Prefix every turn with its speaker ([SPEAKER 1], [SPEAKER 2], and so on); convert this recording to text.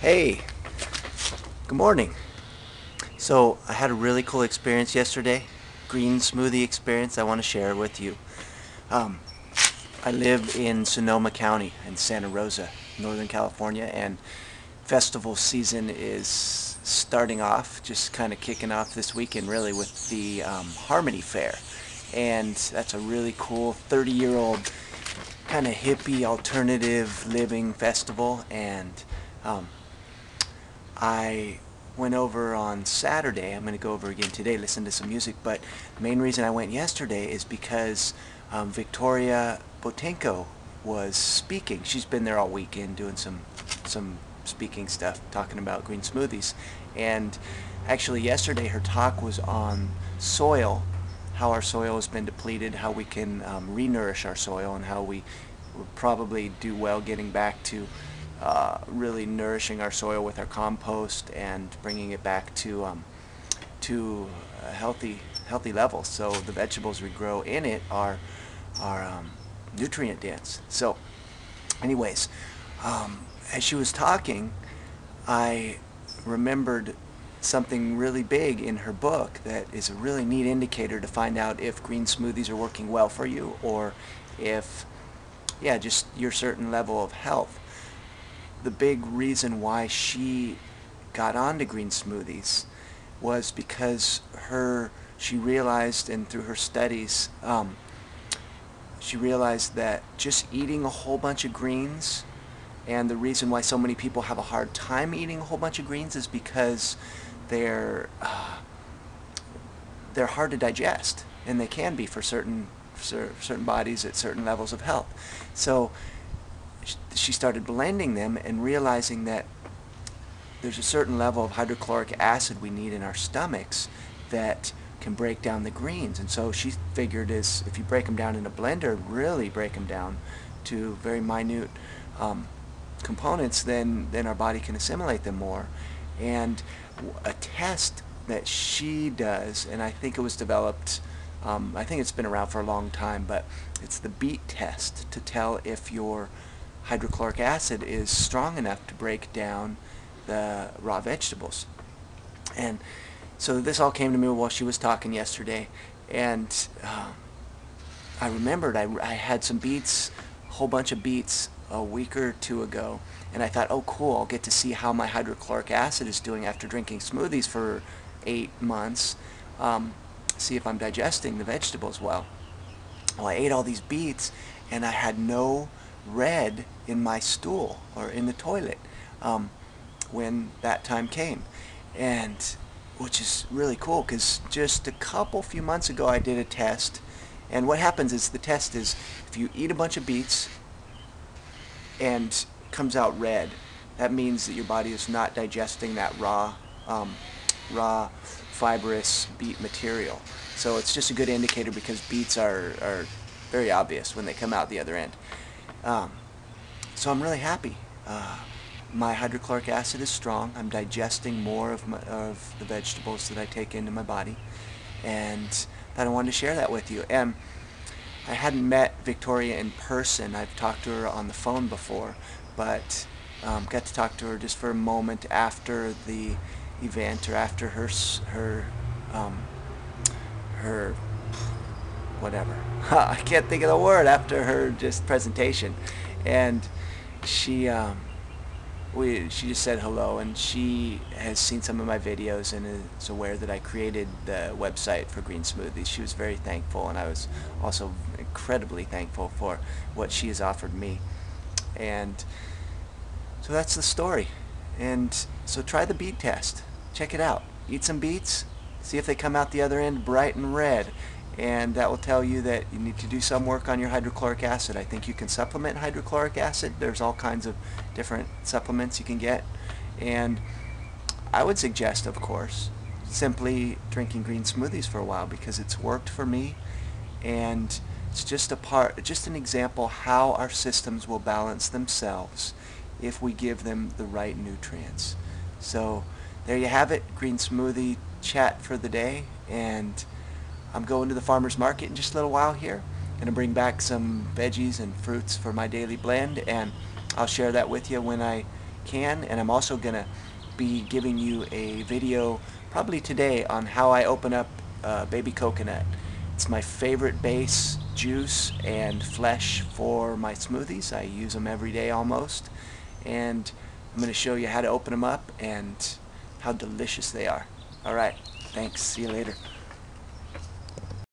[SPEAKER 1] Hey, good morning. So I had a really cool experience yesterday, green smoothie experience I want to share with you. Um, I live in Sonoma County in Santa Rosa, Northern California, and festival season is starting off, just kind of kicking off this weekend really with the Harmony Fair. And that's a really cool 30-year-old kind of hippie alternative living festival. And um, I went over on Saturday. I'm going to go over again today, listen to some music. But the main reason I went yesterday is because Victoria Botenko was speaking. She's been there all weekend doing some speaking stuff, talking about green smoothies. And actually yesterday her talk was on soil, how our soil has been depleted, how we can re-nourish our soil, and how we would probably do well getting back to really nourishing our soil with our compost and bringing it back to a healthy levels. So the vegetables we grow in it are nutrient dense. So, anyways, as she was talking, I remembered something really big in her book that is a really neat indicator to find out if green smoothies are working well for you, or if, yeah, just your certain level of health. The big reason why she got onto green smoothies was because she realized, and through her studies, she realized that just eating a whole bunch of greens, and the reason why so many people have a hard time eating a whole bunch of greens is because they're they're hard to digest, and they can be for certain bodies at certain levels of health. So she started blending them and realizing that there's a certain level of hydrochloric acid we need in our stomachs that can break down the greens. And so she figured is if you break them down in a blender, really break them down to very minute components, then our body can assimilate them more. And a test that she does, and I think it was developed, I think it's been around for a long time, but it's the beet test to tell if your hydrochloric acid is strong enough to break down the raw vegetables. And so this all came to me while she was talking yesterday, and I remembered I had some beets, a whole bunch of beets a week or two ago, and I thought, oh cool, I'll get to see how my hydrochloric acid is doing after drinking smoothies for 8 months, see if I'm digesting the vegetables well. Well, I ate all these beets, and I had no red in my stool or in the toilet when that time came, and which is really cool because just a few months ago I did a test, and what happens is the test is if you eat a bunch of beets and comes out red, that means that your body is not digesting that raw fibrous beet material. So it's just a good indicator because beets are very obvious when they come out the other end. Um, so I'm really happy. My hydrochloric acid is strong. I'm digesting more of the vegetables that I take into my body, and that I wanted to share that with you. And I hadn't met Victoria in person. I've talked to her on the phone before, but got to talk to her just for a moment after the event, or after um, her whatever. I can't think of the word, after her just presentation, and she she just said hello, and she has seen some of my videos and is aware that I created the website for Green Smoothies. She was very thankful, and I was also incredibly thankful for what she has offered me. And so that's the story. And so try the beet test. Check it out. Eat some beets, see if they come out the other end bright and red, and that will tell you that you need to do some work on your hydrochloric acid. I think you can supplement hydrochloric acid. There's all kinds of different supplements you can get, and I would suggest, of course, simply drinking green smoothies for a while because it's worked for me, and it's just an example how our systems will balance themselves if we give them the right nutrients. So there you have it, green smoothie chat for the day, and I'm going to the farmer's market in just a little while here. Going to bring back some veggies and fruits for my daily blend, and I'll share that with you when I can, and I'm also going to be giving you a video probably today on how I open up baby coconut. It's my favorite base juice and flesh for my smoothies. I use them every day almost, and I'm going to show you how to open them up and how delicious they are. Alright, thanks. See you later.